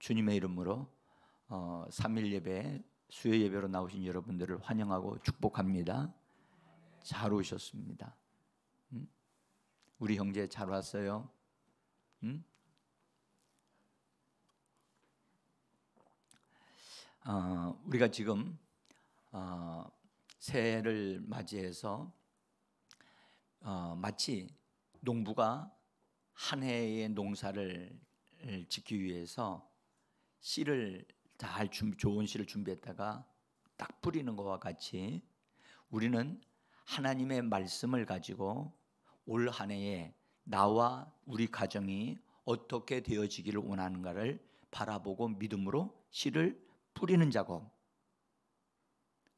주님의 이름으로 3일 예배, 수요 예배로 나오신 여러분들을 환영하고 축복합니다. 잘 오셨습니다. 우리 형제 잘 왔어요. 우리가 지금 새해를 맞이해서 마치 농부가 한 해의 농사를 짓기 위해서 씨를 좋은 씨를 준비했다가 딱 뿌리는 것과 같이 우리는 하나님의 말씀을 가지고 올 한 해에 나와 우리 가정이 어떻게 되어지기를 원하는가를 바라보고 믿음으로 씨를 뿌리는 작업.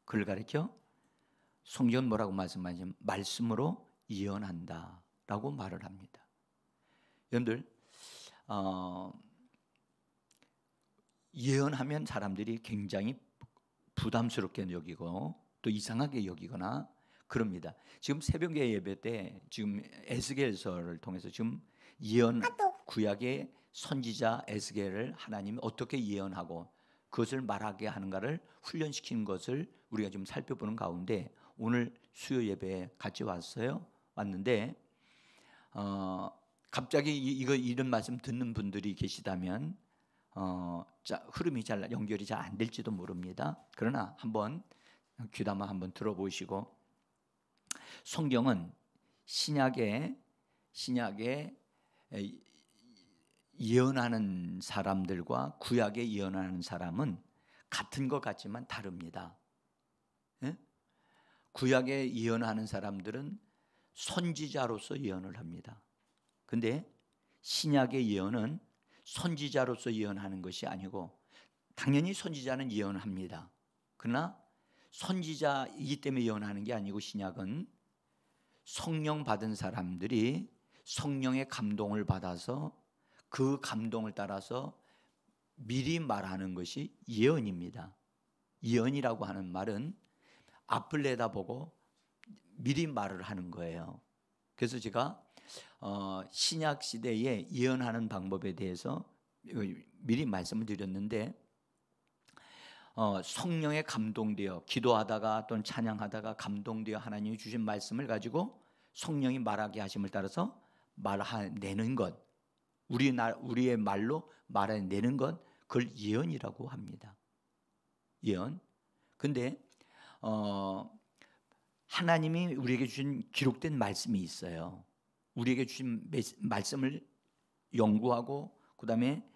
그걸 가르쳐 성경은 뭐라고 말씀하냐면 말씀으로 예언한다라고 말을 합니다. 여러분들 예언하면 사람들이 굉장히 부담스럽게 여기고 또 이상하게 여기거나 그럽니다. 지금 새벽에 예배 때 지금 에스겔서를 통해서 지금 예언 구약의 선지자 에스겔을 하나님이 어떻게 예언하고 그것을 말하게 하는가를 훈련시키는 것을 우리가 좀 살펴보는 가운데 오늘 수요 예배에 같이 왔는데 갑자기 이런 말씀 듣는 분들이 계시다면 흐름이 잘 연결이 잘 안 될지도 모릅니다. 그러나 한번 귀담아 한번 들어보시고 성경은 신약에 예언하는 사람들과 구약에 예언하는 사람은 같은 것 같지만 다릅니다. 예? 구약에 예언하는 사람들은 선지자로서 예언을 합니다. 근데 신약의 예언은 선지자로서 예언하는 것이 아니고 당연히 선지자는 예언합니다. 그러나 선지자이기 때문에 예언하는 게 아니고 신약은 성령 받은 사람들이 성령의 감동을 받아서 그 감동을 따라서 미리 말하는 것이 예언입니다. 예언이라고 하는 말은 앞을 내다보고 미리 말을 하는 거예요. 그래서 제가 신약 시대에 예언하는 방법에 대해서 미리 말씀을 드렸는데 성령에 감동되어 기도하다가 또는 찬양하다가 감동되어 하나님이 주신 말씀을 가지고 성령이 말하게 하심을 따라서 말해내는 것, 우리의 말로 말해내는 것, 그걸 예언이라고 합니다. 예언. 근데 하나님이 우리에게 주신 기록된 말씀이 있어요. 우리에게 주신 말씀을 연구하고 그다음에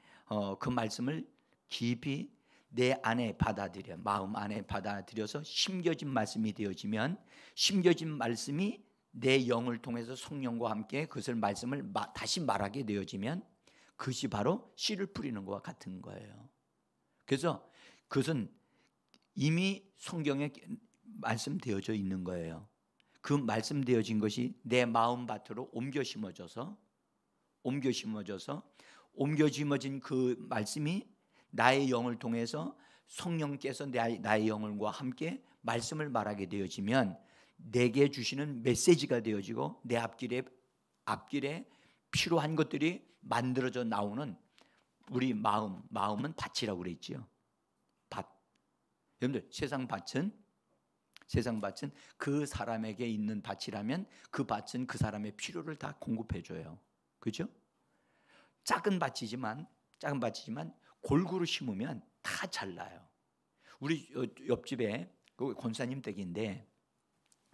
그 말씀을 깊이 내 안에 받아들여 마음 안에 받아들여서 심겨진 말씀이 되어지면 심겨진 말씀이 내 영을 통해서 성령과 함께 그것을 말씀을 다시 말하게 되어지면 그것이 바로 씨를 뿌리는 것과 같은 거예요. 그래서 그것은 이미 성경에 말씀되어져 있는 거예요. 그 말씀되어진 것이 내 마음밭으로 옮겨 심어져서 옮겨 심어진 그 말씀이 나의 영을 통해서 성령께서 나의 영과 함께 말씀을 말하게 되어지면 내게 주시는 메시지가 되어지고 내 앞길에 필요한 것들이 만들어져 나오는 우리 마음은 밭이라고 그랬지요. 밭. 여러분들 세상 밭은 그 사람에게 있는 밭이라면 그 밭은 그 사람의 필요를 다 공급해 줘요. 그렇죠? 작은 밭이지만 골고루 심으면 다 잘 나요. 우리 옆집에 그 권사님 댁인데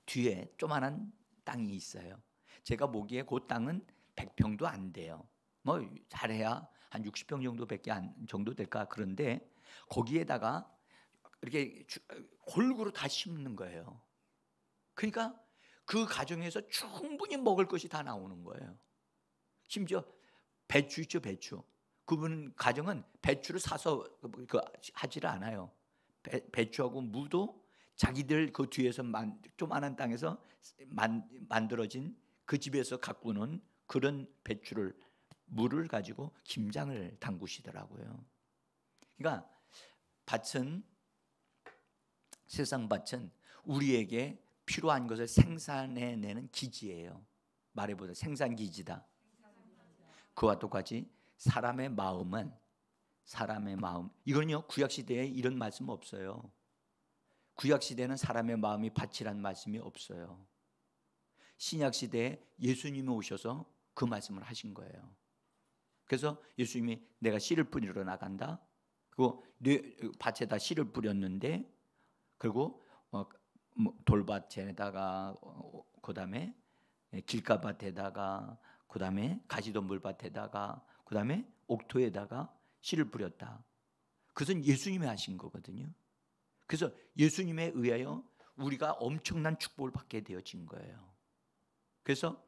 뒤에 조그만한 땅이 있어요. 제가 보기에 그 땅은 100평도 안 돼요. 뭐 잘해야 한 60평 정도 될까. 그런데 거기에다가 이렇게 골고루 다 심는 거예요. 그러니까 그 가정에서 충분히 먹을 것이 다 나오는 거예요. 심지어 배추 있죠, 배추. 그분 가정은 배추를 사서 하지를 않아요. 배추하고 무도 자기들 그 뒤에서 조그마한 땅에서 만들어진 그 집에서 가꾸는 그런 배추를 물을 가지고 김장을 담그시더라고요. 그러니까 세상 밭은 우리에게 필요한 것을 생산해내는 기지예요. 말해보자, 생산기지다. 그와 똑같이 사람의 마음은 사람의 마음. 이거는요, 구약 시대에 이런 말씀 없어요. 구약 시대는 사람의 마음이 밭이란 말씀이 없어요. 신약 시대에 예수님이 오셔서 그 말씀을 하신 거예요. 그래서 예수님이 내가 씨를 뿌리러 나간다. 그리고 밭에다 씨를 뿌렸는데, 그리고 돌밭에다가, 그다음에 길가밭에다가, 그다음에 가시덤불밭에다가, 그다음에 옥토에다가 씨를 뿌렸다. 그것은 예수님이 하신 거거든요. 그래서 예수님에 의하여 우리가 엄청난 축복을 받게 되어진 거예요. 그래서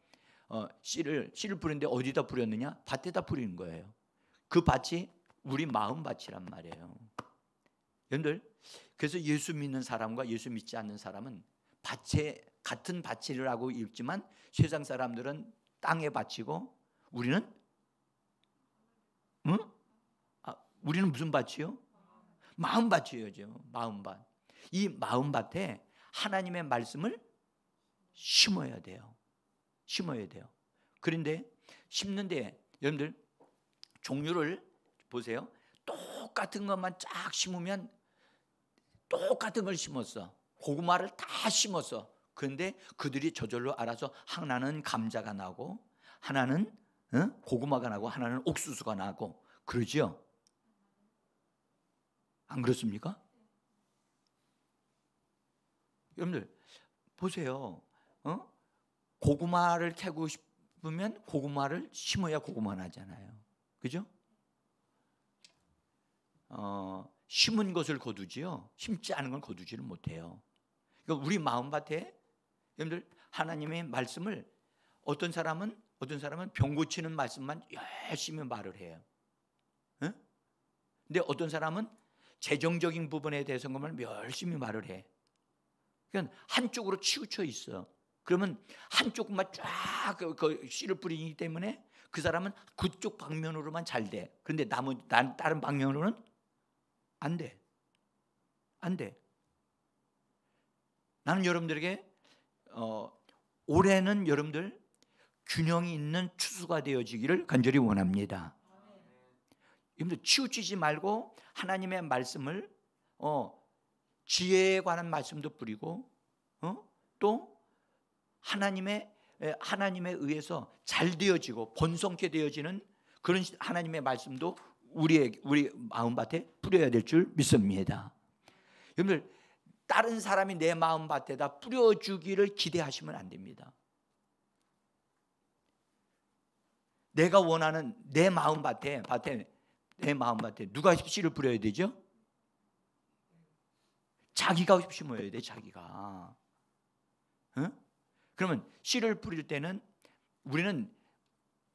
씨를 뿌리는데 어디다 뿌렸느냐? 밭에다 뿌리는 거예요. 그 밭이 우리 마음 밭이란 말이에요. 여러분들, 그래서 예수 믿는 사람과 예수 믿지 않는 사람은 밭에 같은 밭을 하고 있지만 세상 사람들은 땅에 밭이고 우리는 우리는 무슨 밭이요? 마음 밭이에요. 마음 밭. 이 마음 밭에 하나님의 말씀을 심어야 돼요. 심어야 돼요. 그런데 심는데 여러분들 종류를 보세요. 똑같은 것만 쫙 심으면 똑같은 걸 심었어. 고구마를 다 심었어. 그런데 그들이 저절로 알아서 하나는 감자가 나고 하나는 고구마가 나고 하나는 옥수수가 나고 그러죠? 안 그렇습니까? 여러분들 보세요. 고구마를 캐고 싶으면 고구마를 심어야 고구마 나잖아요. 그죠? 심은 것을 거두지요. 심지 않은 걸 거두지를 못해요. 그러니까 우리 마음밭에 여러분들 하나님의 말씀을 어떤 사람은 병 고치는 말씀만 열심히 말을 해요. 근데 어떤 사람은 재정적인 부분에 대해서만 열심히 말을 해. 그러니까 한쪽으로 치우쳐 있어. 그러면 한쪽만 쫙 씨를 뿌리기 때문에 그 사람은 그쪽 방면으로만 잘 돼. 그런데 다른 방면으로는 안 돼. 안 돼. 나는 여러분들에게 올해는 여러분들 균형이 있는 추수가 되어지기를 간절히 원합니다. 여러분들 치우치지 말고 하나님의 말씀을 지혜에 관한 말씀도 뿌리고 또 하나님에 의해서 잘 되어지고 번성케 되어지는 그런 하나님의 말씀도 우리 마음밭에 뿌려야 될 줄 믿습니다. 여러분들 다른 사람이 내 마음밭에다 뿌려주기를 기대하시면 안 됩니다. 내가 원하는 내 마음밭에 누가 씨를 뿌려야 되죠? 자기가 심어야 돼. 자기가. 그러면 씨를 뿌릴 때는 우리는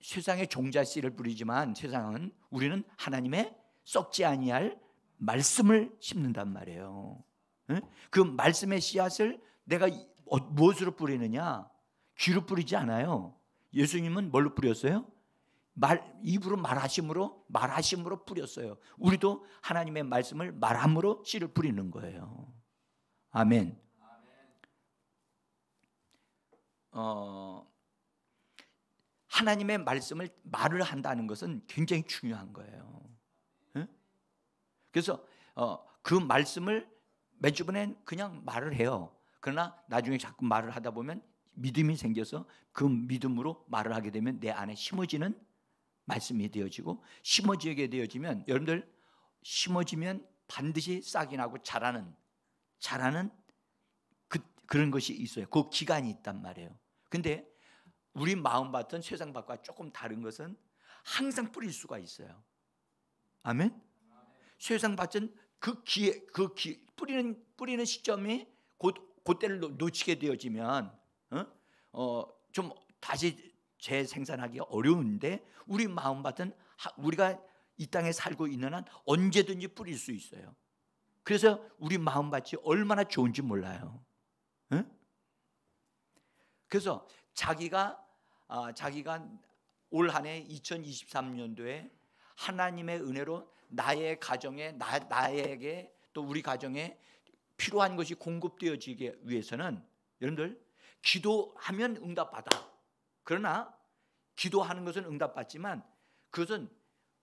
세상에 종자 씨를 뿌리지만 우리는 하나님의 썩지 아니할 말씀을 심는단 말이에요. 그 말씀의 씨앗을 내가 무엇으로 뿌리느냐? 귀로 뿌리지 않아요. 예수님은 뭘로 뿌렸어요? 입으로 말하심으로 뿌렸어요. 우리도 하나님의 말씀을 말함으로 씨를 뿌리는 거예요. 아멘. 하나님의 말씀을 말을 한다는 것은 굉장히 중요한 거예요. 그래서 그 말씀을 매주번엔 그냥 말을 해요. 그러나 나중에 자꾸 말을 하다 보면 믿음이 생겨서 그 믿음으로 말을 하게 되면 내 안에 심어지는 말씀이 되어지고, 심어지게 되어지면 여러분들 심어지면 반드시 싹이 나고 자라는 그런 것이 있어요. 그 기간이 있단 말이에요. 근데 우리 마음밭은 세상밭과 조금 다른 것은 항상 뿌릴 수가 있어요. 아멘. 세상밭은 뿌리는 시점이 그때를 놓치게 되어지면 좀 다시 재생산하기가 어려운데, 우리 마음밭은 우리가 이 땅에 살고 있는 한 언제든지 뿌릴 수 있어요. 그래서 우리 마음밭이 얼마나 좋은지 몰라요. 그래서 자기가 올 한 해 2023년도에 하나님의 은혜로 나의 가정에 나에게 또 우리 가정에 필요한 것이 공급되어지기 위해서는 여러분들 기도하면 응답받아. 그러나 기도하는 것은 응답받지만 그것은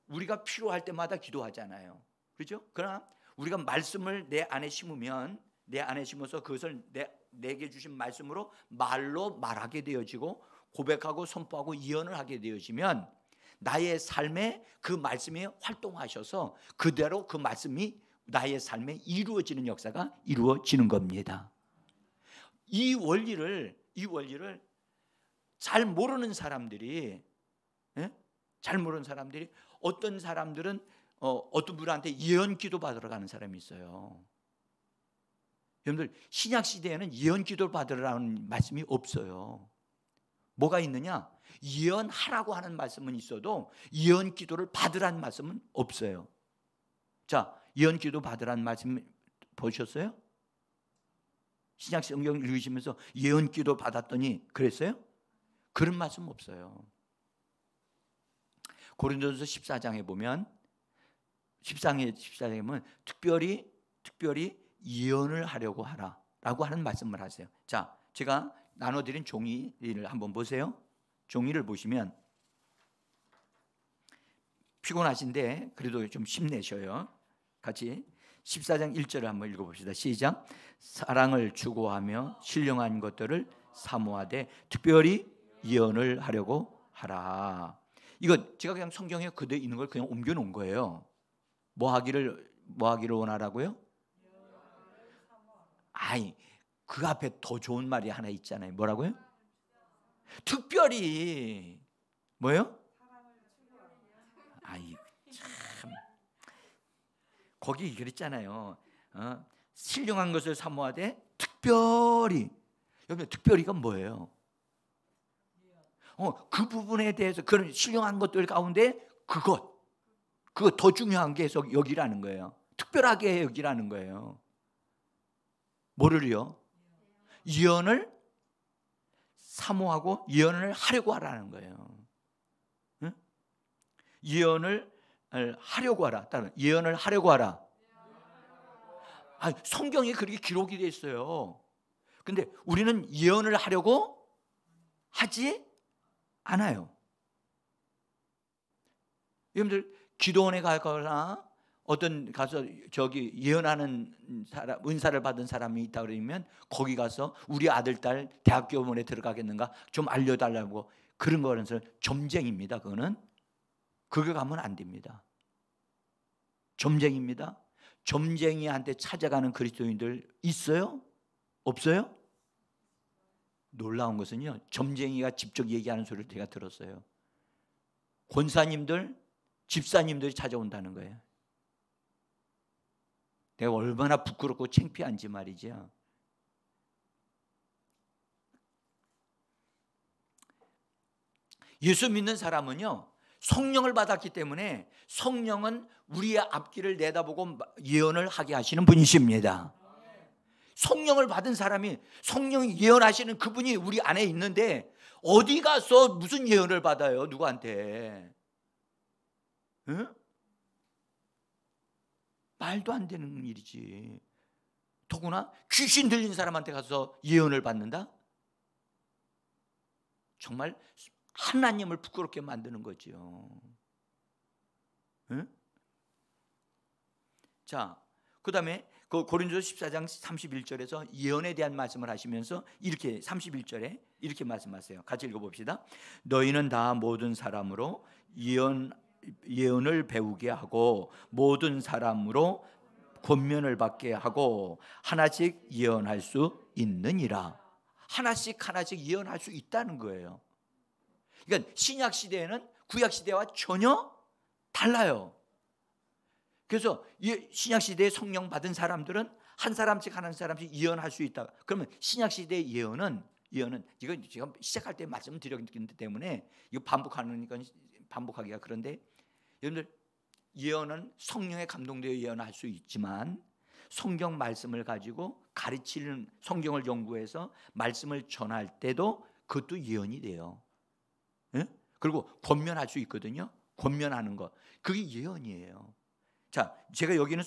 우리가 필요할 때마다 기도하잖아요. 그렇죠? 그러나 우리가 말씀을 내 안에 심으면, 내 안에 심어서 그것을 내게 주신 말씀으로 말로 말하게 되어지고 고백하고 선포하고 예언을 하게 되어지면 나의 삶에 그 말씀이 활동하셔서 그대로 그 말씀이 나의 삶에 이루어지는 역사가 이루어지는 겁니다. 이 원리를 잘 모르는 사람들이, 잘 모르는 사람들이, 어떤 사람들은 어떤 분한테 예언 기도 받으러 가는 사람이 있어요. 여러분들, 신약 시대에는 예언 기도를 받으라는 말씀이 없어요. 뭐가 있느냐? 예언하라고 하는 말씀은 있어도 예언 기도를 받으라는 말씀은 없어요. 자, 예언 기도 받으라는 말씀 보셨어요? 신약 성경 읽으시면서 예언 기도 받았더니 그랬어요? 그런 말씀 없어요. 고린도전서 14장에 보면 14장에 보면 특별히 예언을 하려고 하라라고 하는 말씀을 하세요. 자, 제가 나눠드린 종이를 한번 보세요. 종이를 보시면 피곤하신데 그래도 좀 힘내셔요. 같이 14장 1절을 한번 읽어봅시다. 시작. 사랑을 추구하며 신령한 것들을 사모하되 특별히 예언을 하려고 하라. 이거 제가 그냥 성경에 그대로 있는 걸 그냥 옮겨 놓은 거예요. 뭐 하기를 원하라고요? 아니, 그 앞에 더 좋은 말이 하나 있잖아요. 뭐라고요? 특별히 뭐요? 아이 참, 거기 그랬잖아요. 신령한 것을 사모하되 특별히. 여러분, 특별히가 뭐예요? 그 부분에 대해서, 그런 신령한 것들 가운데 그거 더 중요한 게 여기라는 거예요. 특별하게 여기라는 거예요. 뭐를요? 예언을 사모하고 예언을 하려고 하라는 거예요. 응? 예언을 하려고 하라. 따로 예언을 하려고 하라. 성경에 그렇게 기록이 되어 있어요. 근데 우리는 예언을 하려고 하지 않아요. 여러분들, 기도원에 가거나 어떤 가서 저기 예언하는 사람, 은사를 받은 사람이 있다 그러면 거기 가서 우리 아들 딸 대학교원에 들어가겠는가 좀 알려달라고, 그런 거는 점쟁입니다. 그거 가면 안 됩니다. 점쟁입니다. 점쟁이한테 찾아가는 그리스도인들 있어요? 없어요? 놀라운 것은요, 점쟁이가 직접 얘기하는 소리를 제가 들었어요. 권사님들, 집사님들이 찾아온다는 거예요. 내가 얼마나 부끄럽고 창피한지 말이죠. 예수 믿는 사람은요, 성령을 받았기 때문에 성령은 우리의 앞길을 내다보고 예언을 하게 하시는 분이십니다. 성령을 받은 사람이, 성령이 예언하시는 그분이 우리 안에 있는데 어디 가서 무슨 예언을 받아요? 누구한테? 응? 말도 안 되는 일이지. 더구나 귀신 들린 사람한테 가서 예언을 받는다? 정말 하나님을 부끄럽게 만드는 거죠. 응? 자, 그 다음에 그 고린도서 14장 31절에서 예언에 대한 말씀을 하시면서 이렇게 31절에 이렇게 말씀하세요. 같이 읽어봅시다. 너희는 다 모든 사람으로 예언을 배우게 하고 모든 사람으로 권면을 받게 하고 하나씩 예언할 수 있느니라. 하나씩 예언할 수 있다는 거예요. 그러니까 신약 시대에는 구약 시대와 전혀 달라요. 그래서 신약 시대에 성령 받은 사람들은 한 사람씩 예언할 수 있다. 그러면 신약 시대의 예언은 이거 제가 시작할 때 말씀드렸기 때문에 이거 반복하기가 그런데, 여러분들, 예언은 성령에 감동되어 예언할 수 있지만 성경 말씀을 가지고 가르치는, 성경을 연구해서 말씀을 전할 때도 그것도 예언이 돼요. 네? 그리고 권면할 수 있거든요. 권면하는 거, 그게 예언이에요. 자, 제가 여기는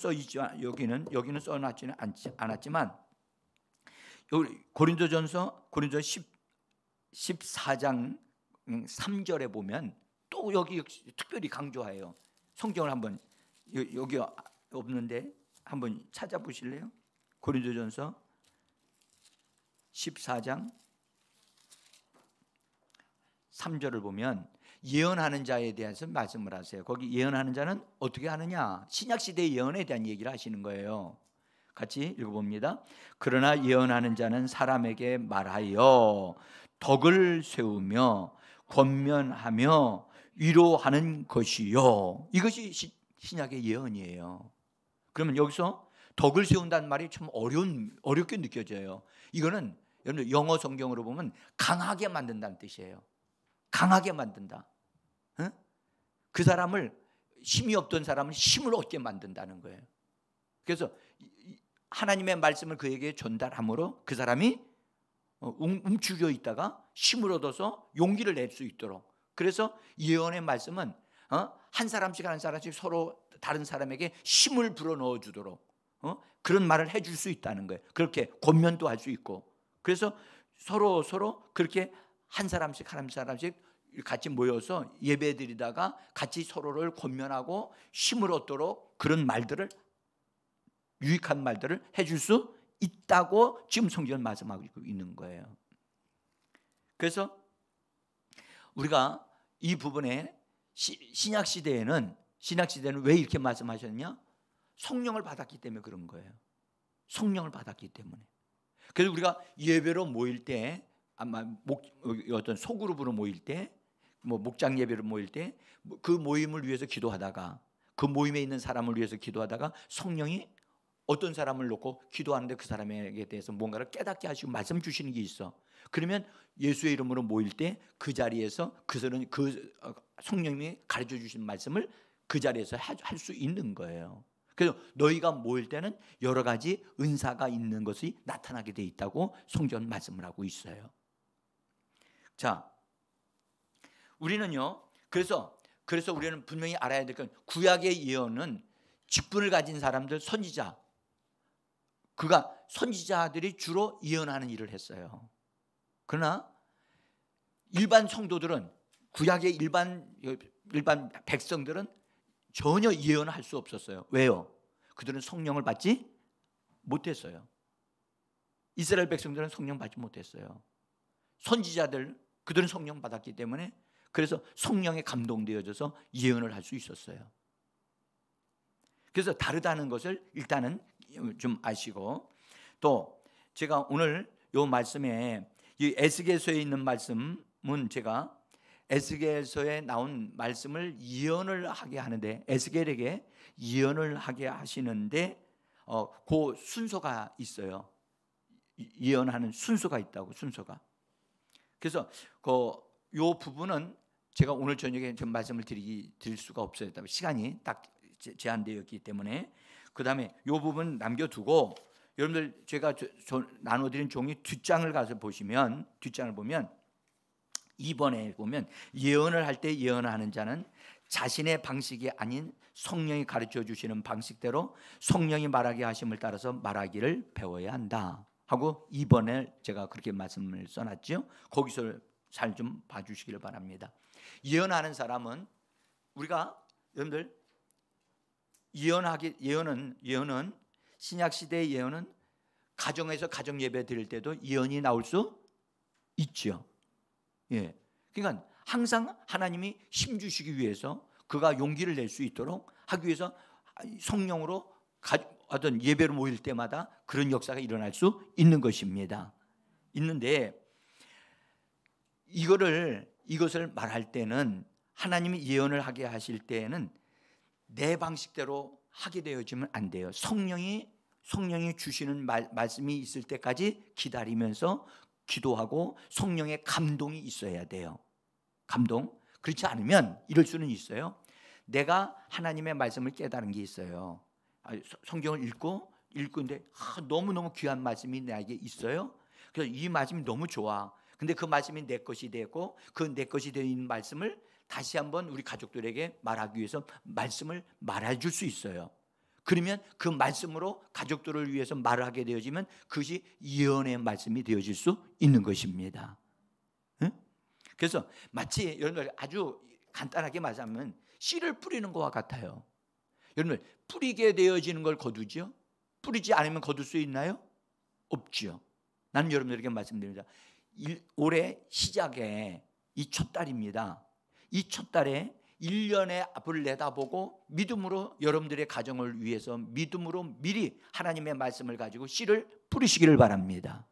여기는 써놨지는 않았지만 고린도전서 14장 3절에 보면 또 여기 특별히 강조해요. 성경을 한번 여기 없는데 한번 찾아보실래요? 고린도전서 14장 3절을 보면 예언하는 자에 대해서 말씀을 하세요. 거기 예언하는 자는 어떻게 하느냐? 신약시대의 예언에 대한 얘기를 하시는 거예요. 같이 읽어봅니다. 그러나 예언하는 자는 사람에게 말하여 덕을 세우며 권면하며 위로하는 것이요. 이것이 신약의 예언이에요. 그러면 여기서 덕을 세운다는 말이 참 어렵게 느껴져요. 이거는 여러분 영어 성경으로 보면 강하게 만든다는 뜻이에요. 강하게 만든다. 응? 그 사람을 힘이 없던 사람을 힘을 얻게 만든다는 거예요. 그래서 하나님의 말씀을 그에게 전달함으로 그 사람이 움츠려 있다가 힘을 얻어서 용기를 낼 수 있도록. 그래서 예언의 말씀은 한 사람씩 서로 다른 사람에게 힘을 불어넣어 주도록 그런 말을 해줄 수 있다는 거예요. 그렇게 권면도 할 수 있고. 그래서 서로 그렇게 한 사람씩 같이 모여서 예배드리다가 같이 서로를 권면하고 힘을 얻도록 그런 말들을, 유익한 말들을 해줄 수 있다고 지금 성경은 말씀하고 있는 거예요. 그래서 우리가 이 부분에 신약 시대에는 왜 이렇게 말씀하셨냐? 성령을 받았기 때문에 그런 거예요. 성령을 받았기 때문에. 그래서 우리가 예배로 모일 때, 아마 어떤 소그룹으로 모일 때, 목장 예배로 모일 때, 그 모임을 위해서 기도하다가, 그 모임에 있는 사람을 위해서 기도하다가 성령이 어떤 사람을 놓고 기도하는데 그 사람에게 대해서 뭔가를 깨닫게 하시고 말씀 주시는 게 있어. 그러면 예수의 이름으로 모일 때 그 자리에서 그 성령님이 가르쳐 주신 말씀을 그 자리에서 할 수 있는 거예요. 그래서 너희가 모일 때는 여러 가지 은사가 있는 것이 나타나게 돼 있다고 성경은 말씀을 하고 있어요. 자, 우리는요. 그래서 우리는 분명히 알아야 될 건 구약의 예언은 직분을 가진 사람들, 선지자들이 주로 예언하는 일을 했어요. 그러나 일반 성도들은, 구약의 일반 백성들은 전혀 예언할 수 없었어요. 왜요? 그들은 성령을 받지 못했어요. 이스라엘 백성들은 성령 받지 못했어요. 선지자들, 그들은 성령 받았기 때문에, 그래서 성령에 감동되어져서 예언을 할 수 있었어요. 그래서 다르다는 것을 일단은 좀 아시고, 또 제가 오늘 이 말씀에 이 에스겔서에 있는 말씀은 제가 에스겔서에 나온 말씀을 예언을 하게 하는데, 에스겔에게 예언을 하게 하시는데 그 순서가 있어요. 예언하는 순서가 있다고, 순서가. 그래서 이 부분은 제가 오늘 저녁에 좀 말씀을 드릴 수가 없어요. 시간이 딱 제한되었기 때문에. 그 다음에 이 부분 남겨두고, 여러분들 제가 나눠드린 종이 뒷장을 가서 보시면, 뒷장을 보면 2번에 보면 예언을 할 때 예언하는 자는 자신의 방식이 아닌 성령이 가르쳐 주시는 방식대로 성령이 말하게 하심을 따라서 말하기를 배워야 한다 하고 2번에 제가 그렇게 말씀을 써놨죠. 거기서 잘 좀 봐주시기를 바랍니다. 예언하는 사람은, 우리가 여러분들 예언은 신약 시대의 예언은 가정에서 가정 예배 드릴 때도 예언이 나올 수 있죠. 예. 그러니까 항상 하나님이 힘 주시기 위해서, 그가 용기를 낼 수 있도록 하기 위해서 성령으로 어떤 예배로 모일 때마다 그런 역사가 일어날 수 있는 것입니다. 있는데 이것을 말할 때는, 하나님이 예언을 하게 하실 때에는 내 방식대로 하게 되어지면 안 돼요. 성령이 주시는 말씀이 있을 때까지 기다리면서 기도하고 성령의 감동이 있어야 돼요. 감동. 그렇지 않으면 이럴 수는 있어요. 내가 하나님의 말씀을 깨달은 게 있어요. 성경을 읽고인데 너무너무 귀한 말씀이 나에게 있어요. 그래서 이 말씀이 너무 좋아. 근데 그 말씀이 내 것이 되고, 그 내 것이 되는 말씀을 다시 한번 우리 가족들에게 말하기 위해서 말씀을 말해줄 수 있어요. 그러면 그 말씀으로 가족들을 위해서 말을 하게 되어지면 그것이 예언의 말씀이 되어질 수 있는 것입니다. 응? 그래서 마치 여러분들 아주 간단하게 말하면 씨를 뿌리는 것과 같아요. 여러분들, 뿌리게 되어지는 걸 거두죠? 뿌리지 않으면 거둘 수 있나요? 없죠. 나는 여러분들에게 말씀드립니다. 올해 시작에 이 첫 달입니다. 이 첫 달에 1년의 앞을 내다보고 믿음으로 여러분들의 가정을 위해서 믿음으로 미리 하나님의 말씀을 가지고 씨를 뿌리시기를 바랍니다.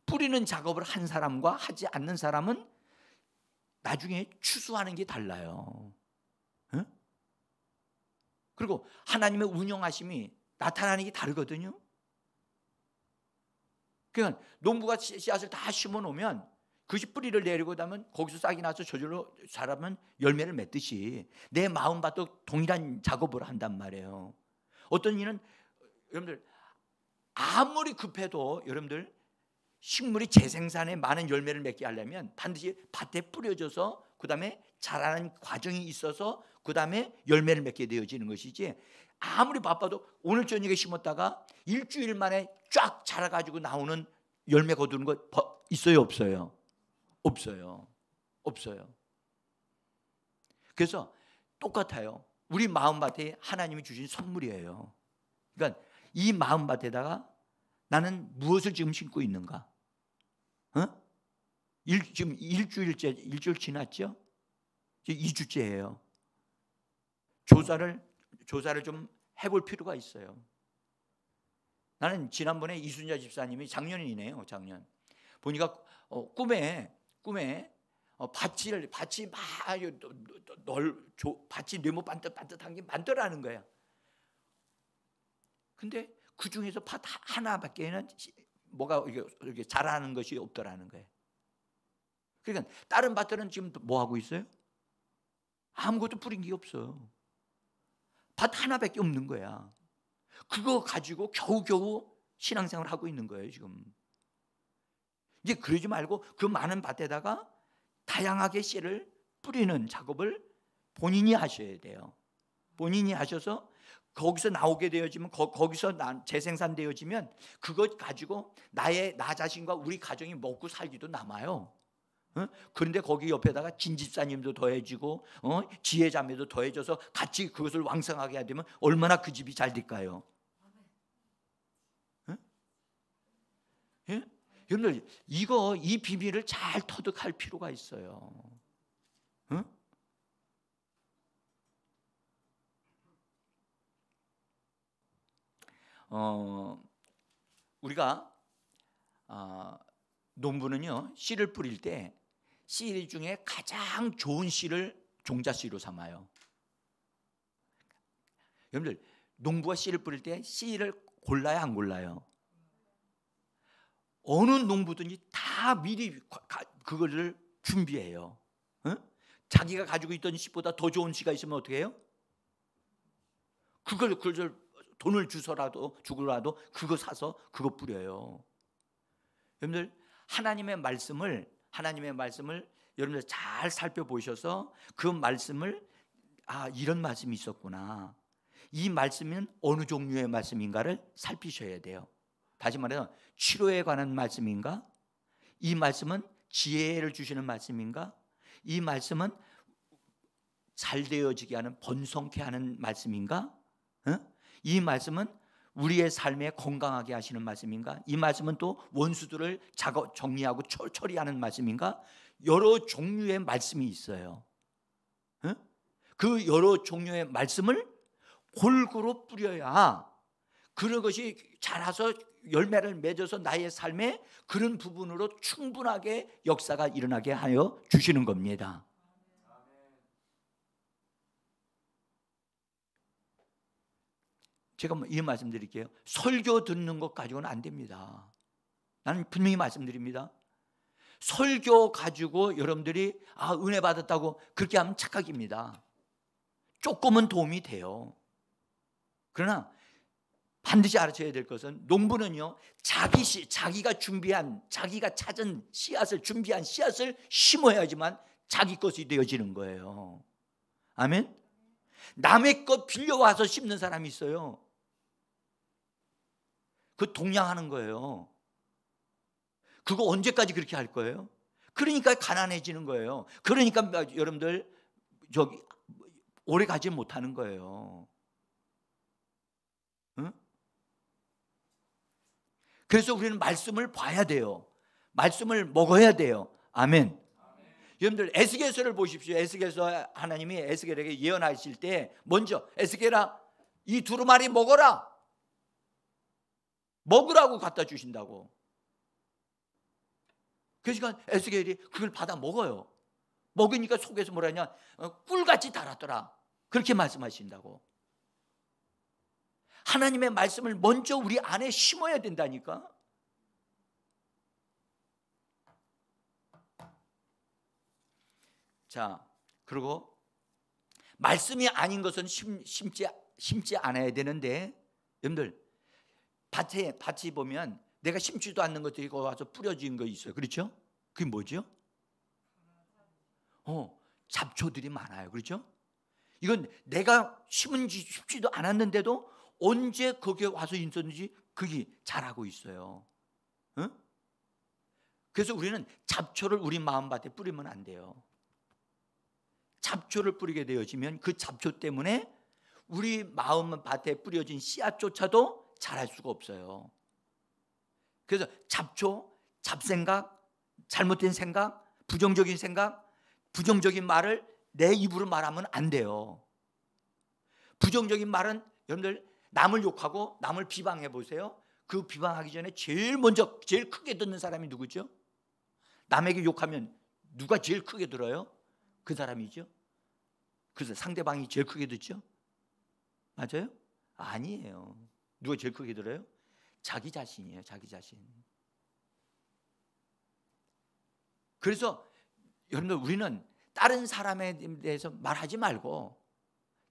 뿌리는 작업을 한 사람과 하지 않는 사람은 나중에 추수하는 게 달라요. 응? 그리고 하나님의 운영하심이 나타나는 게 다르거든요. 그러니까 농부가 씨앗을 다 심어 놓으면 그것이 뿌리를 내리고 나면 거기서 싹이 나서 저절로 자라면 열매를 맺듯이 내 마음밭도 동일한 작업을 한단 말이에요. 어떤 이는 여러분들 아무리 급해도 여러분들 식물이 재생산에 많은 열매를 맺게 하려면 반드시 밭에 뿌려져서 그 다음에 자라는 과정이 있어서 그 다음에 열매를 맺게 되어지는 것이지, 아무리 바빠도 오늘 저녁에 심었다가 일주일 만에 쫙 자라가지고 나오는 열매 거두는 거 있어요 없어요? 없어요. 없어요. 그래서 똑같아요. 우리 마음밭에 하나님이 주신 선물이에요. 그러니까 이 마음밭에다가 나는 무엇을 지금 심고 있는가? 지금 일주일 지났죠? 2주째예요. 조사를 좀 해볼 필요가 있어요. 나는 지난번에 이순자 집사님이 작년 보니까 꿈에 밭이 네모 반듯한 게 많더라는 거야. 근데 그 중에서 밭 하나밖에는 뭐가 이렇게 자라는 것이 없더라는 거예요. 그러니까 다른 밭들은 지금 뭐 하고 있어요? 아무것도 뿌린 게 없어. 밭 하나밖에 없는 거야. 그거 가지고 겨우겨우 신앙생활을 하고 있는 거예요 지금. 이제 그러지 말고 그 많은 밭에다가 다양하게 씨를 뿌리는 작업을 본인이 하셔야 돼요. 본인이 하셔서 거기서 나오게 되어지면 거기서 재생산되어지면 그것 가지고 나 자신과 우리 가정이 먹고 살기도 남아요. 그런데 거기 옆에다가 진집사님도 더해지고 지혜자매도 더해져서 같이 그것을 왕성하게 해야 되면 얼마나 그 집이 잘 될까요? 예? 여러분들 이 비밀을 잘 터득할 필요가 있어요. 우리가 농부는요 씨를 뿌릴 때 씨 중에 가장 좋은 씨를 종자씨로 삼아요. 여러분들 농부가 씨를 뿌릴 때 씨를 골라야 안 골라요? 어느 농부든지 다 미리 그거를 준비해요. 자기가 가지고 있던 씨보다 더 좋은 씨가 있으면 어떻게 해요? 그걸 돈을 주고라도 그거 사서 그거 뿌려요. 여러분들 하나님의 말씀을 여러분들 잘 살펴보셔서 그 말씀을 이런 말씀이 있었구나, 이 말씀은 어느 종류의 말씀인가를 살피셔야 돼요. 다시 말해서 치료에 관한 말씀인가? 이 말씀은 지혜를 주시는 말씀인가? 이 말씀은 잘 되어지게 하는 번성케 하는 말씀인가? 이 말씀은 우리의 삶에 건강하게 하시는 말씀인가? 이 말씀은 또 원수들을 정리하고 처리하는 말씀인가? 여러 종류의 말씀이 있어요. 그 여러 종류의 말씀을 골고루 뿌려야 그런 것이 자라서 열매를 맺어서 나의 삶에 그런 부분으로 충분하게 역사가 일어나게 하여 주시는 겁니다. 제가 이 말씀 드릴게요. 설교 듣는 것 가지고는 안 됩니다. 나는 분명히 말씀드립니다. 설교 가지고 여러분들이 은혜 받았다고 그렇게 하면 착각입니다. 조금은 도움이 돼요. 그러나 반드시 알아셔야 될 것은 농부는요 자기가 찾은 준비한 씨앗을 심어야지만 자기 것이 되어지는 거예요. 아멘. 남의 것 빌려와서 심는 사람이 있어요. 그 동양하는 거예요. 그거 언제까지 그렇게 할 거예요? 그러니까 가난해지는 거예요. 그러니까 여러분들 오래 가지 못하는 거예요. 응? 그래서 우리는 말씀을 봐야 돼요. 말씀을 먹어야 돼요. 아멘. 여러분들 에스겔서를 보십시오. 에스겔서 하나님이 에스겔에게 예언하실 때 먼저 에스겔아 이 두루마리 먹어라. 먹으라고 갖다 주신다고. 그러니까 에스겔이 그걸 받아 먹어요. 먹으니까 속에서 뭐라냐, 꿀같이 달았더라. 그렇게 말씀하신다고. 하나님의 말씀을 먼저 우리 안에 심어야 된다니까. 자, 그리고 말씀이 아닌 것은 심지 않아야 되는데, 여러분들 밭이 보면 내가 심지도 않는 것들이 와서 뿌려진 거 있어요. 그렇죠? 그게 뭐죠? 잡초들이 많아요. 그렇죠? 이건 내가 심지도 않았는데도 언제 거기에 와서 있었는지 그게 자라고 있어요. 응? 그래서 우리는 잡초를 우리 마음밭에 뿌리면 안 돼요. 잡초를 뿌리게 되어지면 그 잡초 때문에 우리 마음밭에 뿌려진 씨앗조차도 자랄 수가 없어요. 그래서 잡초, 잡생각, 잘못된 생각, 부정적인 생각, 부정적인 말을 내 입으로 말하면 안 돼요. 부정적인 말은 여러분들 남을 욕하고 남을 비방해 보세요. 그 비방하기 전에 제일 크게 듣는 사람이 누구죠? 남에게 욕하면 누가 제일 크게 들어요? 그 사람이죠. 그래서 상대방이 제일 크게 듣죠? 맞아요? 아니에요. 누가 제일 크게 들어요? 자기 자신이에요. 자기 자신. 그래서 여러분들 우리는 다른 사람에 대해서 말하지 말고,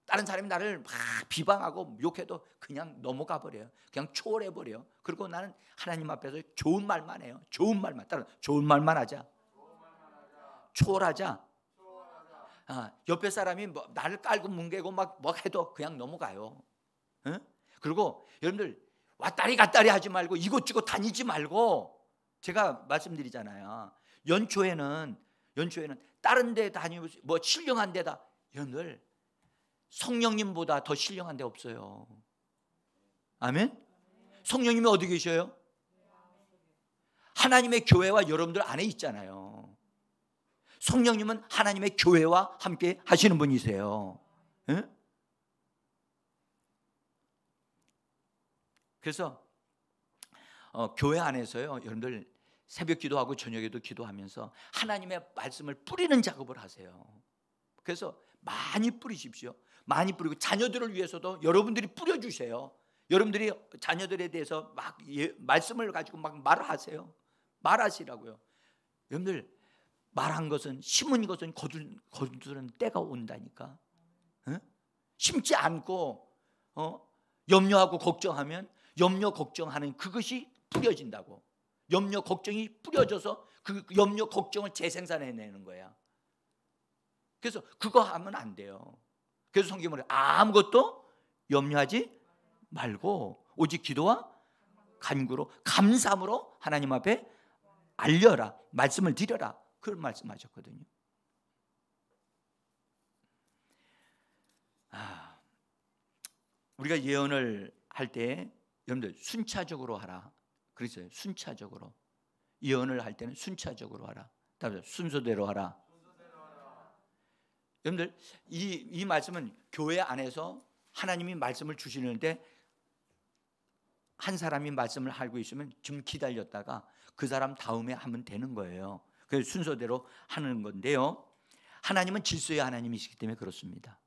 다른 사람이 나를 막 비방하고 욕해도 그냥 넘어가 버려요. 그냥 초월해 버려요. 그리고 나는 하나님 앞에서 좋은 말만 해요. 좋은 말만. 따라 좋은 말만 하자. 초월하자. 옆에 사람이 나를 깔고 뭉개고 막 해도 그냥 넘어가요. 응? 그리고 여러분들 왔다리 갔다리 하지 말고 이곳저곳 다니지 말고, 제가 말씀드리잖아요. 연초에는 다른 데 다니고 뭐 신령한 데다, 여러분들 성령님보다 더 신령한 데 없어요. 아멘? 성령님이 어디 계셔요? 하나님의 교회와 여러분들 안에 있잖아요. 성령님은 하나님의 교회와 함께 하시는 분이세요. 응? 그래서 교회 안에서요, 여러분들 새벽 기도하고 저녁에도 기도하면서 하나님의 말씀을 뿌리는 작업을 하세요. 그래서 많이 뿌리십시오. 많이 뿌리고 자녀들을 위해서도 여러분들이 뿌려주세요. 여러분들이 자녀들에 대해서 막 말씀을 가지고 막 말하세요. 말하시라고요. 여러분들 말한 것은, 심은 것은 거두는 때가 온다니까. 응? 심지 않고 염려하고 걱정하면 염려 걱정하는 그것이 뿌려진다고. 염려 걱정이 뿌려져서 그 염려 걱정을 재생산해내는 거야. 그래서 그거 하면 안 돼요. 그래서 성경은 아무것도 염려하지 말고 오직 기도와 간구로 감사함으로 하나님 앞에 알려라, 말씀을 드려라, 그런 말씀하셨거든요. 우리가 예언을 할 때 여러분들 순차적으로 하라 그랬어요. 순차적으로. 예언을 할 때는 순차적으로 하라. 순서대로 하라. 여러분들 이 말씀은 교회 안에서 하나님이 말씀을 주시는데 한 사람이 말씀을 하고 있으면 좀 기다렸다가 그 사람 다음에 하면 되는 거예요. 그래서 순서대로 하는 건데요. 하나님은 질서의 하나님이시기 때문에 그렇습니다.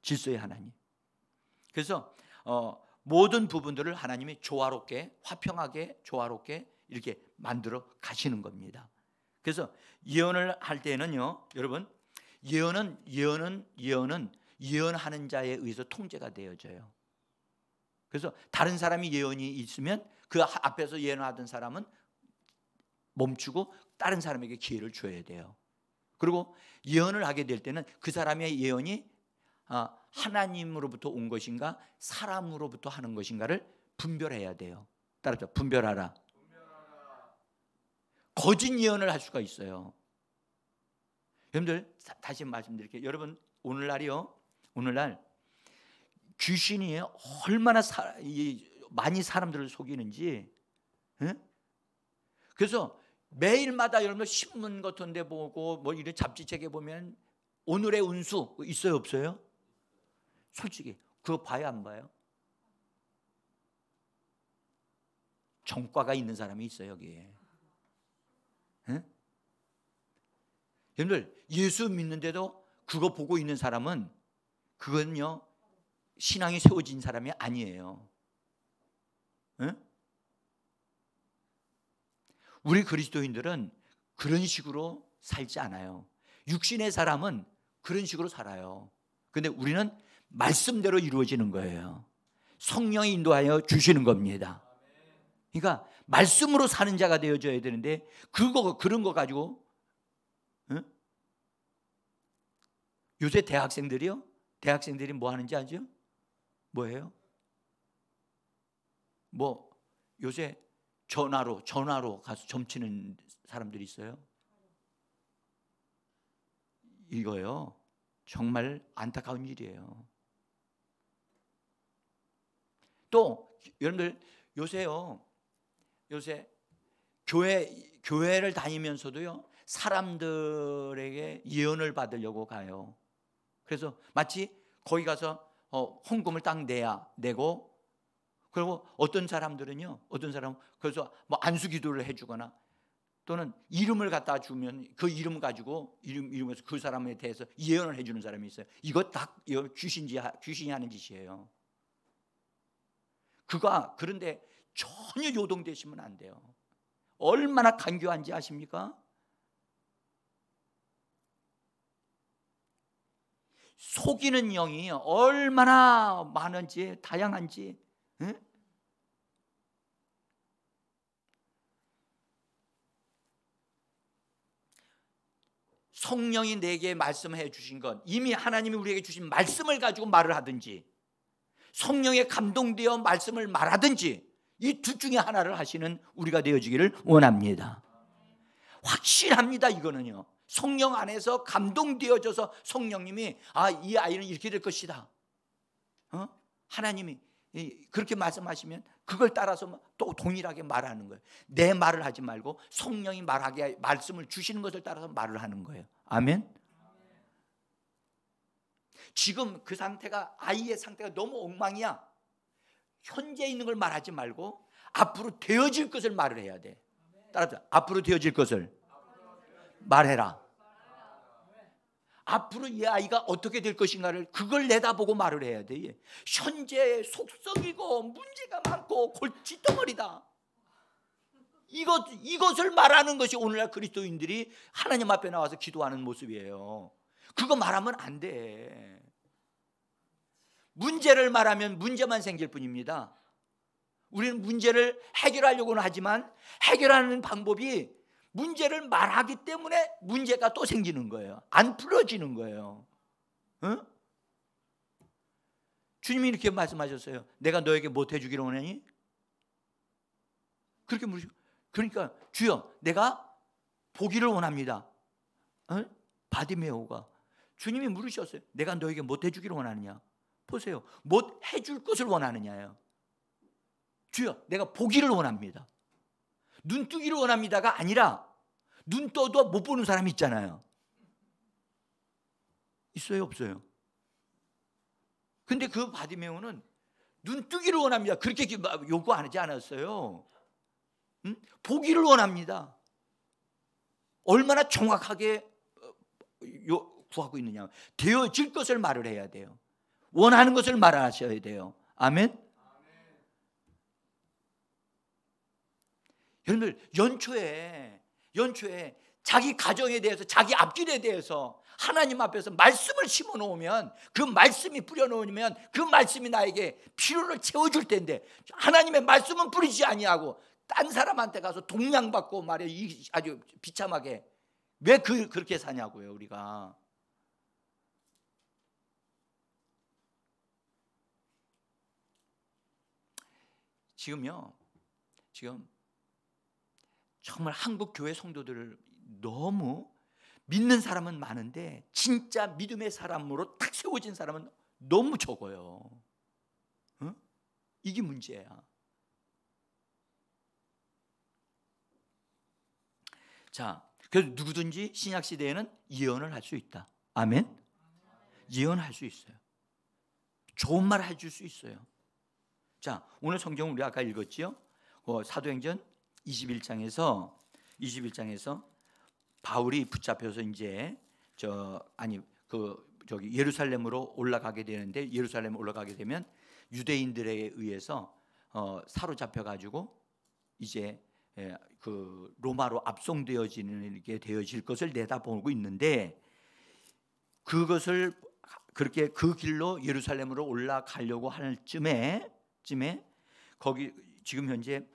질서의 하나님. 그래서 모든 부분들을 하나님이 조화롭게, 화평하게, 조화롭게 이렇게 만들어 가시는 겁니다. 그래서 예언을 할 때는요, 여러분, 예언은 예언하는 자에 의해서 통제가 되어져요. 그래서 다른 사람이 예언이 있으면 그 앞에서 예언하던 사람은 멈추고 다른 사람에게 기회를 줘야 돼요. 그리고 예언을 하게 될 때는 그 사람의 예언이 하나님으로부터 온 것인가 사람으로부터 하는 것인가를 분별해야 돼요. 따라서 분별하라. 거짓 예언을 할 수가 있어요. 여러분들 다시 말씀드릴게요. 여러분 오늘날이요. 오늘날 귀신이 얼마나 많이 사람들을 속이는지. 예? 그래서 매일마다 여러분들 신문 같은 데 보고 뭐 이런 잡지책에 보면 오늘의 운수 있어요, 없어요? 솔직히 그거 봐요, 안 봐요? 정과가 있는 사람이 있어요, 여기에. 예? 여러분들 예수 믿는데도 그거 보고 있는 사람은 그건요 신앙이 세워진 사람이 아니에요. 예? 우리 그리스도인들은 그런 식으로 살지 않아요. 육신의 사람은 그런 식으로 살아요. 그런데 우리는 말씀대로 이루어지는 거예요. 성령이 인도하여 주시는 겁니다. 그러니까 말씀으로 사는 자가 되어져야 되는데 그런 거 가지고 응? 요새 대학생들이 뭐 하는지 아죠? 뭐예요? 뭐 요새 전화로 가서 점치는 사람들이 있어요. 이거요 정말 안타까운 일이에요. 또 여러분들 요새 교회를 다니면서도요 사람들에게 예언을 받으려고 가요. 그래서 마치 거기 가서 헌금을 딱 내고 그리고 어떤 사람은 그래서 뭐 안수기도를 해주거나 또는 이름을 갖다 주면 그 이름 가지고 이름에서 그 사람에 대해서 예언을 해주는 사람이 있어요. 이거 다 귀신이 하는 짓이에요. 그런데 전혀 요동되시면 안 돼요. 얼마나 간교한지 아십니까? 속이는 영이 얼마나 많은지 다양한지. 응? 성령이 내게 말씀해 주신 것, 이미 하나님이 우리에게 주신 말씀을 가지고 말을 하든지 성령에 감동되어 말씀을 말하든지 이 둘 중에 하나를 하시는 우리가 되어지기를 원합니다. 확실합니다. 이거는요 성령 안에서 감동되어져서 성령님이 이 아이는 이렇게 될 것이다, 하나님이 그렇게 말씀하시면 그걸 따라서 또 동일하게 말하는 거예요. 내 말을 하지 말고 성령이 말씀을 주시는 것을 따라서 말을 하는 거예요. 아멘. 지금 그 상태가 아이의 상태가 너무 엉망이야. 현재 있는 걸 말하지 말고 앞으로 되어질 것을 말을 해야 돼. 따라서 앞으로 되어질 것을 말해라. 앞으로 이 아이가 어떻게 될 것인가를 그걸 내다보고 말을 해야 돼. 현재 속썩이고 문제가 많고 골칫덩어리다, 이것을 말하는 것이 오늘날 그리스도인들이 하나님 앞에 나와서 기도하는 모습이에요. 그거 말하면 안 돼. 문제를 말하면 문제만 생길 뿐입니다. 우리는 문제를 해결하려고는 하지만 해결하는 방법이 문제를 말하기 때문에 문제가 또 생기는 거예요. 안 풀어지는 거예요. 응? 주님이 이렇게 말씀하셨어요. 내가 너에게 못 해주기를 원하니? 그렇게 물으시고, 그러니까 주여 내가 보기를 원합니다. 바디메오가 주님이 물으셨어요. 내가 너에게 못 해주기를 원하느냐? 보세요. 못 해줄 것을 원하느냐요. 주여 내가 보기를 원합니다. 눈 뜨기를 원합니다가 아니라 눈 떠도 못 보는 사람이 있잖아요. 있어요, 없어요? 근데 그 바디메오는 눈 뜨기를 원합니다. 그렇게 요구 안 하지 않았어요. 보기를 원합니다. 얼마나 정확하게 구하고 있느냐. 되어질 것을 말을 해야 돼요. 원하는 것을 말하셔야 돼요. 아멘. 여러분들 연초에 자기 가정에 대해서 자기 앞길에 대해서 하나님 앞에서 말씀을 심어 놓으면 그 말씀이 뿌려 놓으면 그 말씀이 나에게 필요를 채워줄 텐데 하나님의 말씀은 뿌리지 아니하고 딴 사람한테 가서 동냥받고 말이야 아주 비참하게 왜 그렇게 사냐고요. 우리가 지금 정말 한국 교회 성도들을 너무 믿는 사람은 많은데 진짜 믿음의 사람으로 딱 세워진 사람은 너무 적어요. 어? 이게 문제야. 자, 그래서 누구든지 신약 시대에는 예언을 할 수 있다. 아멘. 예언할 수 있어요. 좋은 말 해줄 수 있어요. 자, 오늘 성경 우리 아까 읽었지요. 사도행전 21장에서 바울이 붙잡혀서 이제 예루살렘으로 올라가게 되는데, 예루살렘 올라가게 되면 유대인들에 의해서 사로잡혀 가지고 이제 그 로마로 압송되어지게 되어질 것을 내다보고 있는데, 그것을 그렇게 그 길로 예루살렘으로 올라가려고 할 쯤에 거기 지금 현재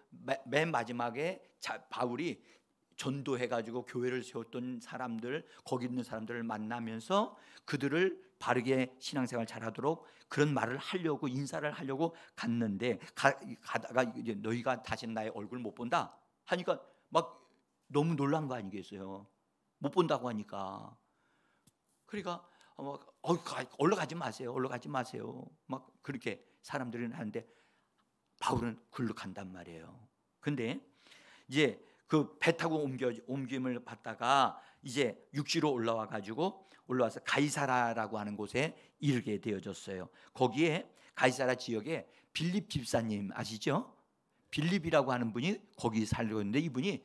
맨 마지막에 바울이 전도해 가지고 교회를 세웠던 사람들, 거기 있는 사람들을 만나면서 그들을 바르게 신앙생활 잘하도록 그런 말을 하려고, 인사를 하려고 갔는데, 가다가 이제 너희가 다시는 나의 얼굴 못 본다 하니까 막 너무 놀란 거 아니겠어요? 못 본다고 하니까. 그러니까 올라가지 마세요. 막 그렇게 사람들은 하는데 바울은 글로 간단 말이에요. 근데 이제 그 배 타고 옮김을 받다가 이제 육지로 올라와서 가이사라라고 하는 곳에 이르게 되어졌어요. 거기에 가이사라 지역에 빌립 집사님 아시죠? 빌립이라고 하는 분이 거기 살고 있는데, 이분이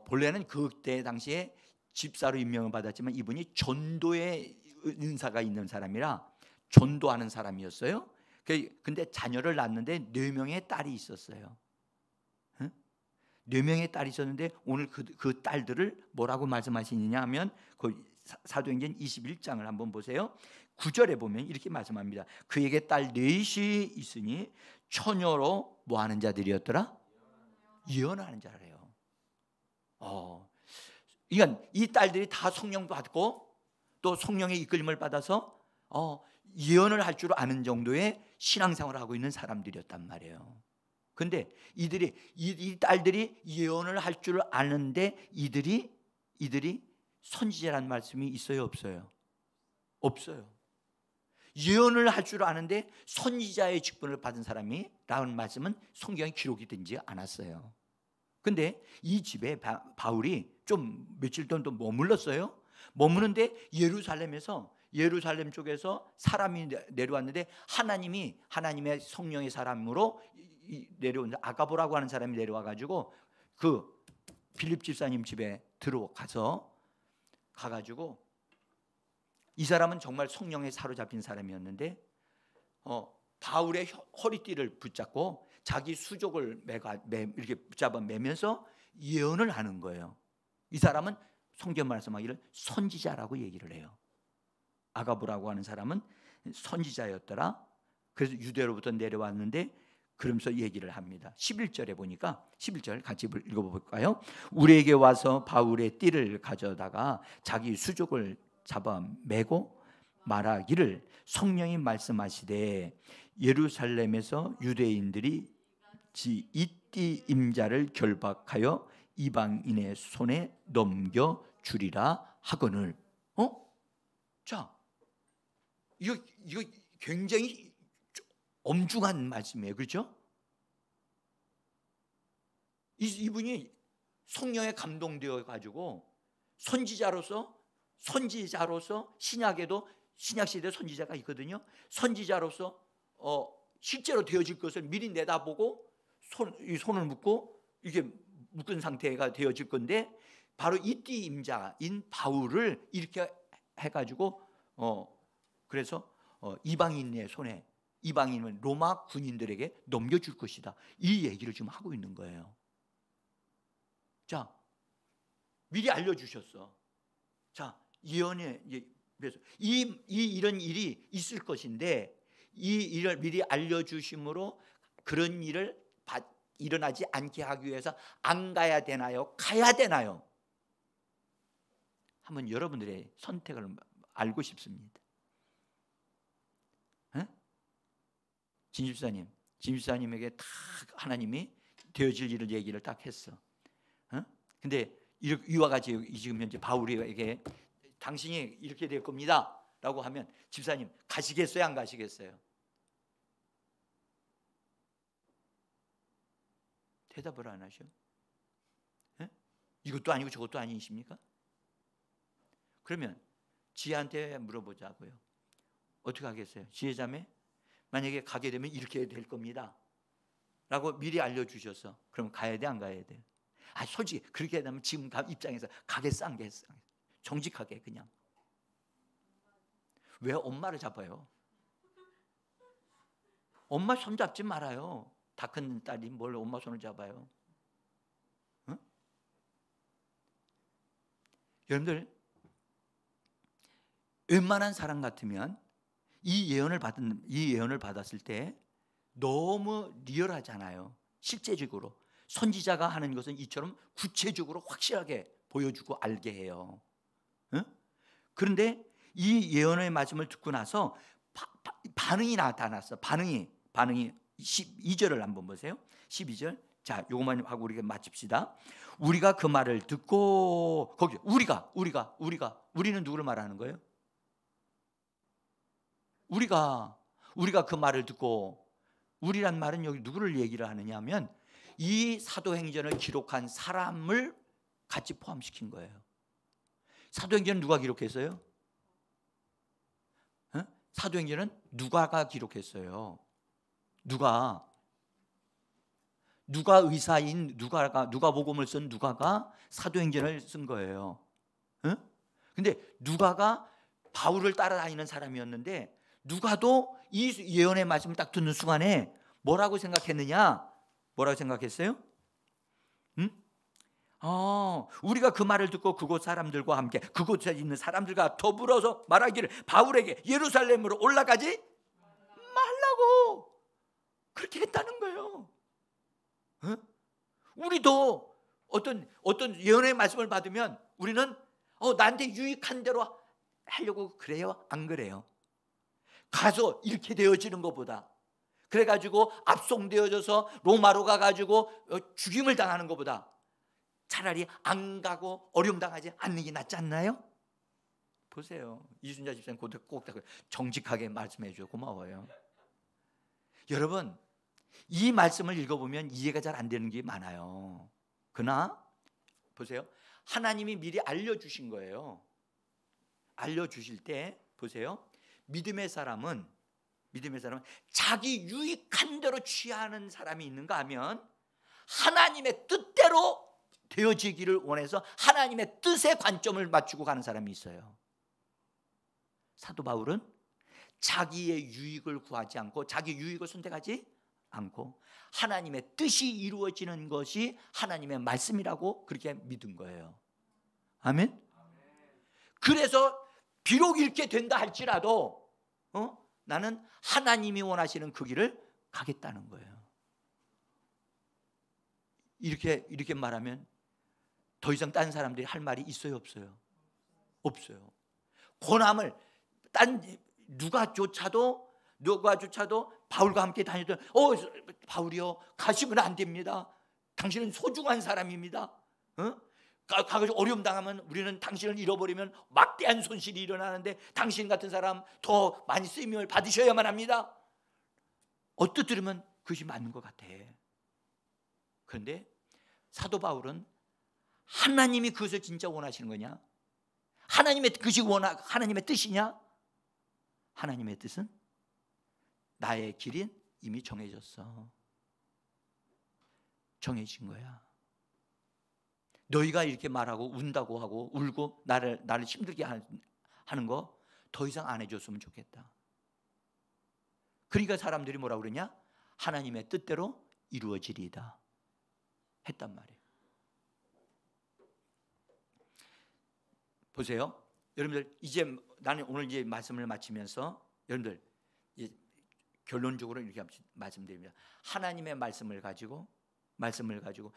본래는 그때 당시에 집사로 임명을 받았지만 이분이 전도의 은사가 있는 사람이라 전도하는 사람이었어요. 근데 자녀를 낳았는데 4명의 딸이 있었어요. 4명의 딸이 있었는데 오늘 그 딸들을 뭐라고 말씀하시느냐 하면, 그 사도행전 21장을 한번 보세요. 9절에 보면 이렇게 말씀합니다. 그에게 딸 4이 있으니 처녀로 뭐 하는 자들이었더라? 예언하는 자래요. 그러니까 이 딸들이 다 성령 받고 또 성령의 이끌림을 받아서 예언을 할 줄 아는 정도의 신앙생활을 하고 있는 사람들이었단 말이에요. 근데 이 딸들이 예언을 할 줄 아는데 이들이 선지자라는 말씀이 있어요, 없어요? 없어요. 예언을 할 줄 아는데 선지자의 직분을 받은 사람이라는 말씀은 성경에 기록이 되지 않았어요. 근데 이 집에 바울이 좀 며칠 동안 또 머물렀어요. 머무는데 예루살렘 쪽에서 사람이 내려왔는데, 하나님의 성령의 사람으로 내려온 아가보라고 하는 사람이 내려와 가지고 그 빌립 집사님 집에 가가지고, 이 사람은 정말 성령에 사로잡힌 사람이었는데 바울의 허리띠를 붙잡고 자기 수족을 이렇게 붙잡아 매면서 예언을 하는 거예요. 이 사람은 성경 말씀하기를 선지자라고 얘기를 해요. 아가보라고 하는 사람은 선지자였더라. 그래서 유대로부터 내려왔는데, 그러면서 얘기를 합니다. 11절에 보니까, 11절 같이 읽어볼까요? 우리에게 와서 바울의 띠를 가져다가 자기 수족을 잡아 매고 말하기를, 성령이 말씀하시되 예루살렘에서 유대인들이 이 띠 임자를 결박하여 이방인의 손에 넘겨 주리라 하거늘. 자, 이거 굉장히 엄중한 말씀이에요, 그렇죠? 이분이 성령에 감동되어 가지고 선지자로서 신약에도 신약시대 선지자가 있거든요. 선지자로서 실제로 되어질 것을 미리 내다보고 손을 묶고 이게 묶은 상태가 되어질 건데, 바로 이띠 임자인 바울을 이렇게 해가지고 그래서 이방인의 손에, 이방인은 로마 군인들에게 넘겨줄 것이다, 이 얘기를 지금 하고 있는 거예요. 자, 미리 알려주셨어. 자, 예언에 그래서 이런 일이 있을 것인데, 이 일을 미리 알려주심으로 그런 일을 일어나지 않게 하기 위해서 안 가야 되나요? 가야 되나요? 한번 여러분들의 선택을 알고 싶습니다. 진집사님에게 딱 하나님이 되어질 일을 얘기를 딱 했어. 근데 이와 같이 지금 현재 바울에게 당신이 이렇게 될 겁니다 라고 하면 집사님 가시겠어요, 안 가시겠어요? 대답을 안 하셔. 예? 이것도 아니고 저것도 아니십니까? 그러면 지혜한테 물어보자고요. 어떻게 하겠어요? 지혜자매, 만약에 가게 되면 이렇게 될 겁니다 라고 미리 알려주셔서 그럼 가야 돼, 안 가야 돼? 솔직히 그렇게 되면 지금 입장에서 가겠어, 안 가겠어? 정직하게 그냥. 왜 엄마를 잡아요? 엄마 손 잡지 말아요. 다 큰 딸이 뭘 엄마 손을 잡아요? 응? 여러분들, 웬만한 사람 같으면 이 예언을 받았을 때 너무 리얼하잖아요. 실제적으로 선지자가 하는 것은 이처럼 구체적으로 확실하게 보여주고 알게 해요. 응? 그런데 이 예언의 말씀을 듣고 나서 반응이 나타났어. 반응이 12절을 한번 보세요. 12절. 자, 요것만 하고 우리가 마칩시다. 우리가 그 말을 듣고, 거기 우리는 누구를 말하는 거예요? 우리가 그 말을 듣고, 우리란 말은 여기 누구를 얘기를 하느냐 하면 이 사도행전을 기록한 사람을 같이 포함시킨 거예요. 사도행전은 누가 기록했어요? 사도행전은 누가가 기록했어요. 누가 의사인 누가복음을 쓴 누가가 사도행전을 쓴 거예요. 근데 누가가 바울을 따라다니는 사람이었는데 누가도 이 예언의 말씀을 딱 듣는 순간에 뭐라고 생각했느냐? 뭐라고 생각했어요? 우리가 그 말을 듣고 그곳 사람들과 함께 그곳에 있는 사람들과 더불어서 말하기를 바울에게 예루살렘으로 올라가지 말라고 그렇게 했다는 거예요. 우리도 어떤 예언의 말씀을 받으면 우리는 나한테 유익한 대로 하려고 그래요? 안 그래요? 가서 이렇게 되어지는 것보다, 그래가지고 압송되어져서 로마로 가가지고 죽임을 당하는 것보다 차라리 안 가고 어려움 당하지 않는 게 낫지 않나요? 보세요. 이순자 집사님 꼭 정직하게 말씀해 주셔서 고마워요. 여러분, 이 말씀을 읽어보면 이해가 잘 안 되는 게 많아요. 그러나 보세요. 하나님이 미리 알려주신 거예요. 알려주실 때 보세요. 믿음의 사람은 자기 유익한 대로 취하는 사람이 있는가 하면 하나님의 뜻대로 되어지기를 원해서 하나님의 뜻에 관점을 맞추고 가는 사람이 있어요. 사도 바울은 자기의 유익을 구하지 않고 자기 유익을 선택하지 않고 하나님의 뜻이 이루어지는 것이 하나님의 말씀이라고 그렇게 믿은 거예요. 아멘. 그래서 비록 이렇게 된다 할지라도 나는 하나님이 원하시는 그 길을 가겠다는 거예요. 이렇게 말하면 더 이상 다른 사람들이 할 말이 있어요, 없어요? 없어요. 고난을 누가조차도 바울과 함께 다니던 바울이요, 가시면 안 됩니다. 당신은 소중한 사람입니다. 가가지고 어려움 당하면 우리는 당신을 잃어버리면 막대한 손실이 일어나는데 당신 같은 사람 더 많이 쓰임을 받으셔야만 합니다. 어떻게 들으면 그것이 맞는 것 같아. 그런데 사도 바울은 하나님이 그것을 진짜 원하시는 거냐? 하나님의 그것이 하나님의 뜻이냐? 하나님의 뜻은 나의 길은 이미 정해졌어. 정해진 거야. 너희가 이렇게 말하고 운다고 하고 울고 나를 힘들게 하는 거 더 이상 안 해줬으면 좋겠다. 그러니까 사람들이 뭐라고 그러냐? 하나님의 뜻대로 이루어지리이다 했단 말이에요. 보세요. 여러분들, 나는 오늘 이제 말씀을 마치면서 여러분들 결론적으로 이렇게 말씀드립니다. 하나님의 말씀을 가지고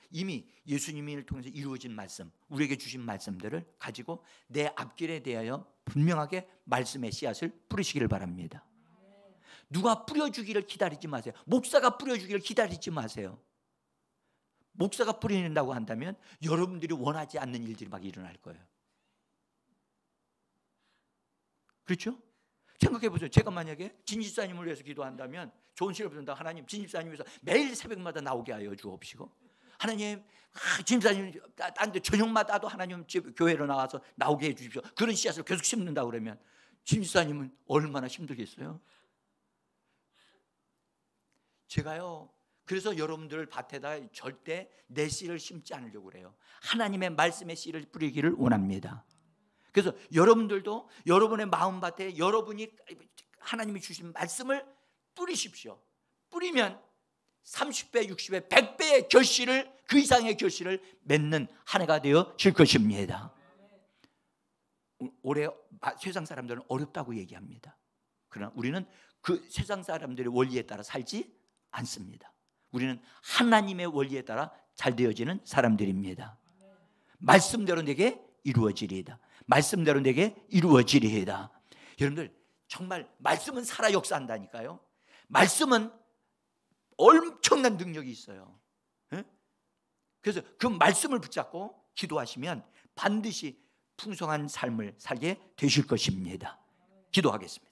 이미 예수님을 통해서 이루어진 말씀, 우리에게 주신 말씀들을 가지고 내 앞길에 대하여 분명하게 말씀의 씨앗을 뿌리시기를 바랍니다. 누가 뿌려주기를 기다리지 마세요. 목사가 뿌려주기를 기다리지 마세요. 목사가 뿌린다고 한다면 여러분들이 원하지 않는 일들이 막 일어날 거예요. 그렇죠? 생각해 보세요. 제가 만약에 진집사님을 위해서 기도한다면, 좋은 시를 부른다. 하나님, 진집사님 위해서 매일 새벽마다 나오게 하여 주옵시고, 하나님, 진집사님 딴 데 저녁마다도 하나님 집 교회로 나와서 나오게 해 주십시오. 그런 씨앗을 계속 심는다 그러면 진집사님은 얼마나 힘들겠어요? 제가요, 그래서 여러분들 밭에다 절대 내 씨를 심지 않으려고 그래요. 하나님의 말씀의 씨를 뿌리기를 원합니다. 그래서 여러분들도 여러분의 마음밭에 여러분이 하나님이 주신 말씀을 뿌리십시오. 뿌리면 30배, 60배, 100배의 결실을, 그 이상의 결실을 맺는 한 해가 되어질 것입니다. 올해 세상 사람들은 어렵다고 얘기합니다. 그러나 우리는 그 세상 사람들의 원리에 따라 살지 않습니다. 우리는 하나님의 원리에 따라 잘 되어지는 사람들입니다. 말씀대로 내게 이루어지리이다. 말씀대로 내게 이루어지리이다. 여러분들, 정말 말씀은 살아 역사한다니까요. 말씀은 엄청난 능력이 있어요. 그래서 그 말씀을 붙잡고 기도하시면 반드시 풍성한 삶을 살게 되실 것입니다. 기도하겠습니다.